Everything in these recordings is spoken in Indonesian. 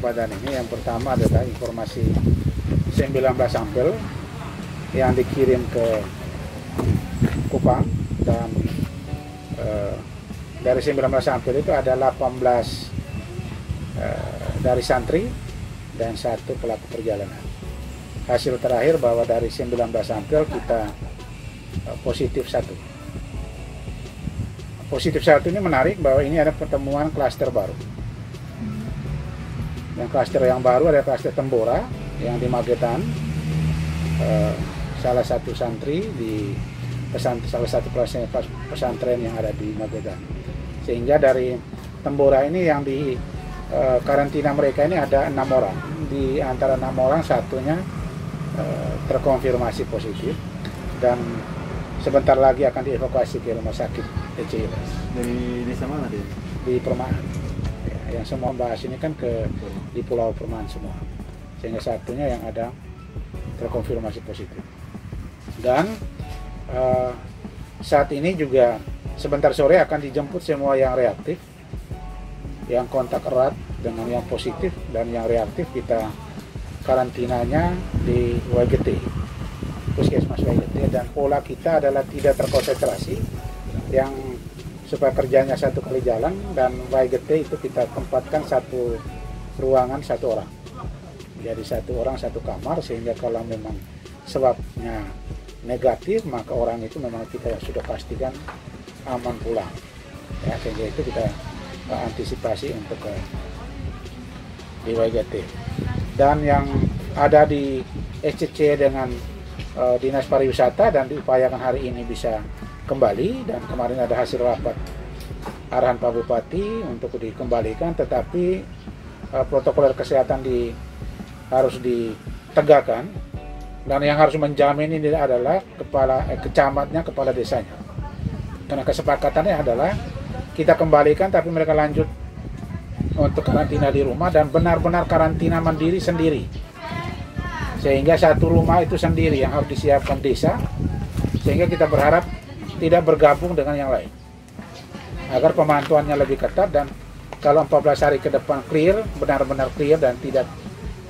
kewaspadaan ini. Yang pertama adalah informasi 19 sampel yang dikirim ke Kupang, dan dari 19 sampel itu ada 18 dari santri dan 1 pelaku perjalanan. Hasil terakhir bahwa dari 19 sampel kita positif 1. Positif 1 ini menarik bahwa ini ada pertemuan klaster baru. Yang klaster yang baru ada klaster Tembora yang di Magetan, salah satu santri di salah satu pesantren yang ada di Magetan. Sehingga dari Tembora ini yang di karantina mereka ini ada 6 orang. Di antara 6 orang satunya terkonfirmasi positif dan sebentar lagi akan dievakuasi ke rumah sakit TCILS. Dari desa mana dia? Di Permaan. Ya, yang semua bahas ini kan di Pulau Permaan semua. Sehingga satunya yang ada terkonfirmasi positif. Dan saat ini juga sebentar sore akan dijemput semua yang reaktif, yang kontak erat dengan yang positif, dan yang reaktif kita karantinanya di WGT, Puskesmas WGT, dan pola kita adalah tidak terkonsentrasi, yang supaya kerjanya satu kali jalan, dan WGT itu kita tempatkan satu ruangan 1 orang. Jadi 1 orang 1 kamar, sehingga kalau memang sebabnya negatif maka orang itu memang kita sudah pastikan aman pulang. Ya, sehingga itu kita antisipasi untuk di WGT. Dan yang ada di SCC dengan Dinas Pariwisata dan diupayakan hari ini bisa kembali, dan kemarin ada hasil rapat arahan Pak Bupati untuk dikembalikan, tetapi protokol kesehatan harus ditegakkan, dan yang harus menjamin ini adalah kecamatnya, kepala desanya. Karena kesepakatannya adalah kita kembalikan tapi mereka lanjut untuk karantina di rumah dan benar-benar karantina mandiri sendiri, sehingga satu rumah itu sendiri yang harus disiapkan desa, sehingga kita berharap tidak bergabung dengan yang lain agar pemantauannya lebih ketat, dan kalau 14 hari ke depan clear, benar-benar clear dan tidak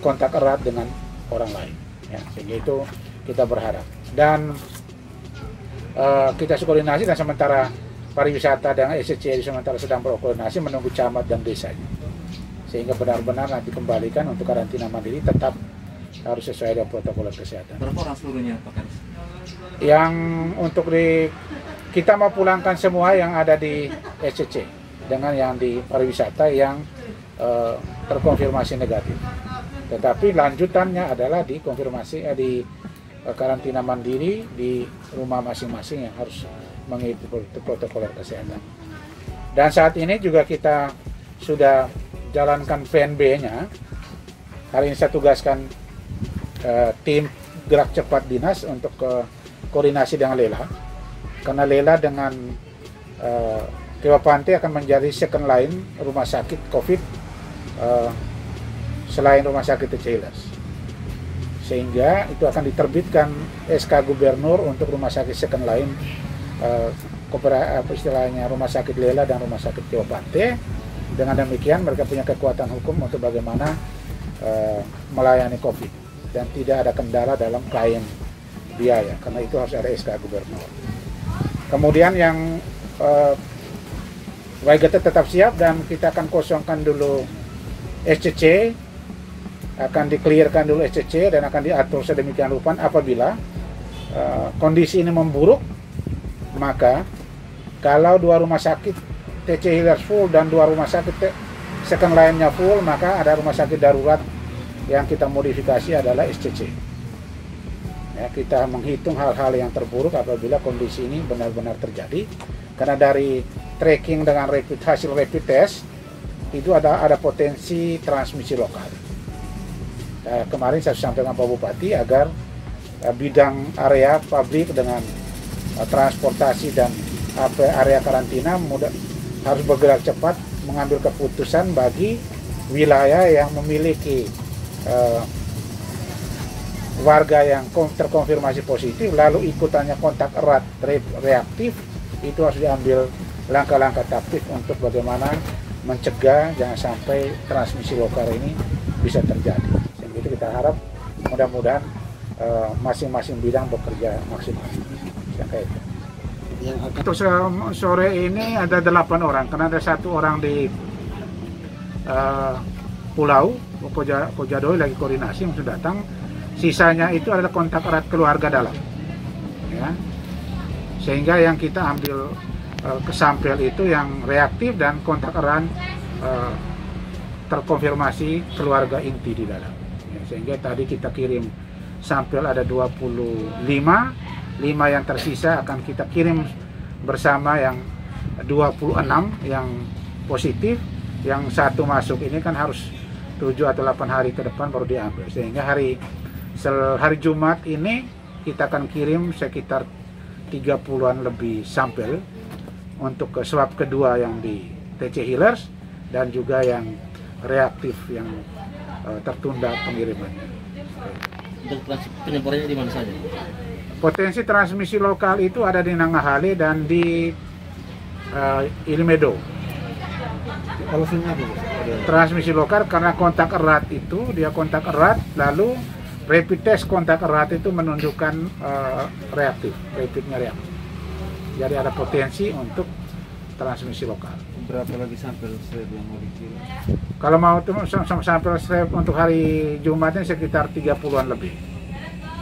kontak erat dengan orang lain ya, sehingga itu kita berharap. Dan kita koordinasi, dan sementara pariwisata dan SCC sementara sedang berkoordinasi menunggu camat dan desanya, sehingga benar-benar nanti kembalikan untuk karantina mandiri tetap harus sesuai dengan protokol kesehatan. Berapa orang seluruhnya Pak Kadis? Yang untuk kita mau pulangkan semua yang ada di SCC dengan yang di pariwisata yang terkonfirmasi negatif, tetapi lanjutannya adalah dikonfirmasi di karantina mandiri di rumah masing-masing yang harus mengikuti protokol kesehatan. Dan saat ini juga kita sudah jalankan PNB-nya. Hari ini saya tugaskan tim gerak cepat dinas untuk koordinasi dengan Lela, karena Lela dengan Dewa Pantai akan menjadi second line rumah sakit COVID selain rumah sakit TCILS, sehingga itu akan diterbitkan SK Gubernur untuk rumah sakit second line, istilahnya rumah sakit Lela dan rumah sakit Dewa Pantai. Dengan demikian mereka punya kekuatan hukum untuk bagaimana melayani COVID dan tidak ada kendala dalam klaim biaya, karena itu harus ada SK Gubernur. Kemudian yang WGT tetap siap, dan kita akan kosongkan dulu SCC, akan di-clearkan dulu SCC dan akan diatur sedemikian rupa apabila kondisi ini memburuk, maka kalau 2 rumah sakit TCILS full dan 2 rumah sakit second line-nya full, maka ada rumah sakit darurat yang kita modifikasi adalah SCC. Ya, kita menghitung hal-hal yang terburuk apabila kondisi ini benar-benar terjadi, karena dari tracking dengan hasil rapid test itu ada potensi transmisi lokal. Nah, kemarin saya sampaikan Pak Bupati agar bidang area publik dengan transportasi dan area karantina harus bergerak cepat mengambil keputusan bagi wilayah yang memiliki warga yang terkonfirmasi positif lalu ikutannya kontak erat reaktif, itu harus diambil langkah-langkah taktis untuk bagaimana mencegah jangan sampai transmisi lokal ini bisa terjadi. Sehingga itu kita harap mudah-mudahan masing-masing bidang bekerja maksimal. Kayak itu. Untuk sore ini ada 8 orang, karena ada 1 orang di Pulau Kojadoi lagi koordinasi untuk datang. Sisanya itu adalah kontak erat keluarga dalam, ya. Sehingga yang kita ambil ke sampel itu yang reaktif dan kontak erat terkonfirmasi keluarga inti di dalam, ya. Sehingga tadi kita kirim sampel ada 25, 5 yang tersisa akan kita kirim bersama yang 26 yang positif. Yang 1 masuk ini kan harus 7 atau 8 hari ke depan baru diambil, sehingga hari Jumat ini kita akan kirim sekitar 30-an lebih sampel untuk ke swab kedua yang di TC Healers dan juga yang reaktif yang tertunda pengirimannya. Untuk penyebarannya di mana saja? Potensi transmisi lokal itu ada di Nanggahale dan di Ilmedo. Alasannya apa? Transmisi lokal karena kontak erat itu, dia kontak erat, lalu rapid test kontak erat itu menunjukkan reaktif, rapidnya reaktif. Jadi ada potensi untuk transmisi lokal. Berapa lagi sampel swab yang mau dikirim? Kalau mau sampel swab untuk hari Jumat ini sekitar 30-an lebih.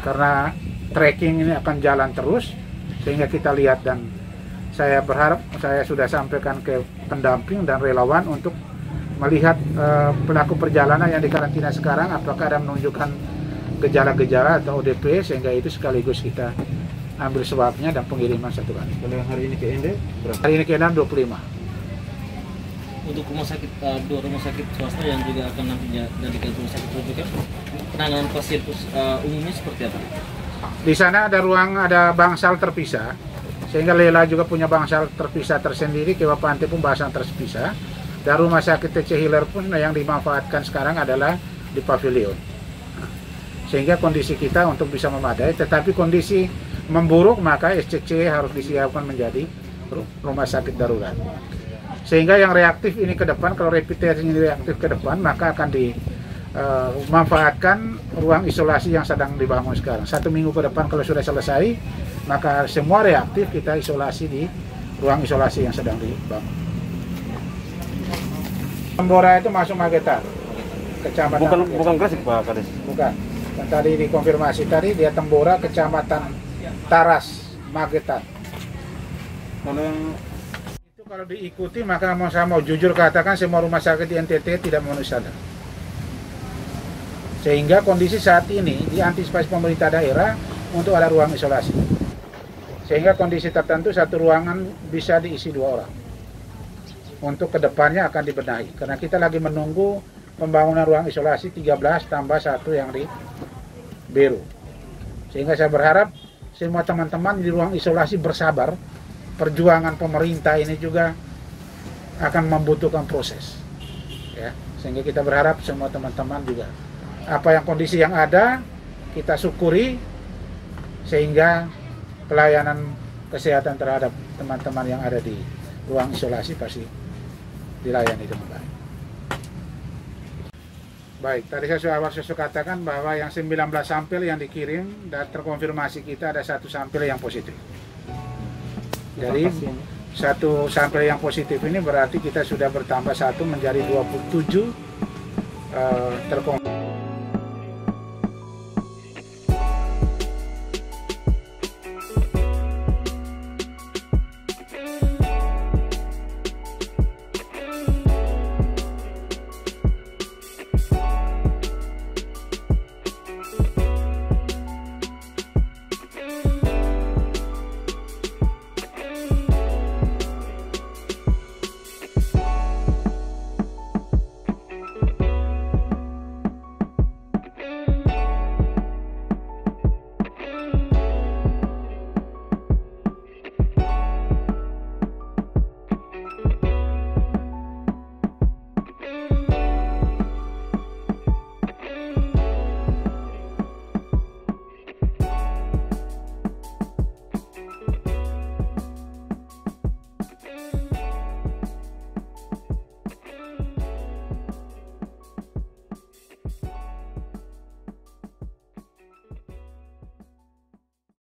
Karena tracking ini akan jalan terus, sehingga kita lihat, dan saya berharap saya sudah sampaikan ke pendamping dan relawan untuk melihat pelaku perjalanan yang dikarantina sekarang apakah ada menunjukkan gejala-gejala atau ODP, sehingga itu sekaligus kita ambil swabnya dan pengiriman 1 kali. Kalau yang hari ini ke Ende berapa? Hari ini ke Endam 25. Untuk rumah sakit, 2 rumah sakit swasta yang juga akan nantinya jadikan rumah sakit rujukan, penanganan pasien umumnya seperti apa? Di sana ada ruang, ada bangsal terpisah, sehingga Lela juga punya bangsal terpisah tersendiri, Kewa Pantai pun bangsal terpisah, dan rumah sakit TC Healer pun yang dimanfaatkan sekarang adalah di pavilion. Sehingga kondisi kita untuk bisa memadai, tetapi kondisi memburuk maka SCC harus disiapkan menjadi rumah sakit darurat. Sehingga yang reaktif ini ke depan, kalau rapid test ini reaktif ke depan, maka akan dimanfaatkan ruang isolasi yang sedang dibangun sekarang. 1 minggu ke depan kalau sudah selesai, maka semua reaktif kita isolasi di ruang isolasi yang sedang dibangun. Tambora itu masuk Magetan, kecamatan Bukan Gresik Pak Kades? Bukan. Dan tadi dikonfirmasi tadi dia Tambora, kecamatan Taras, Magetan. Kalau yang Itu kalau diikuti maka saya mau jujur katakan semua rumah sakit di NTT tidak memenuhi standar. Sehingga kondisi saat ini diantisipasi pemerintah daerah untuk ada ruang isolasi. Sehingga kondisi tertentu 1 ruangan bisa diisi 2 orang. Untuk kedepannya akan dibenahi. Karena kita lagi menunggu pembangunan ruang isolasi 13 tambah 1 yang di Beru. Sehingga saya berharap semua teman-teman di ruang isolasi bersabar. Perjuangan pemerintah ini juga akan membutuhkan proses. Ya, sehingga kita berharap semua teman-teman juga apa yang kondisi yang ada kita syukuri, sehingga pelayanan kesehatan terhadap teman-teman yang ada di ruang isolasi pasti dilayani dengan baik. Baik, tadi saya sudah katakan bahwa yang 19 sampel yang dikirim dan terkonfirmasi kita ada 1 sampel yang positif. Jadi 1 sampel yang positif ini berarti kita sudah bertambah 1 menjadi 27 terkonfirmasi.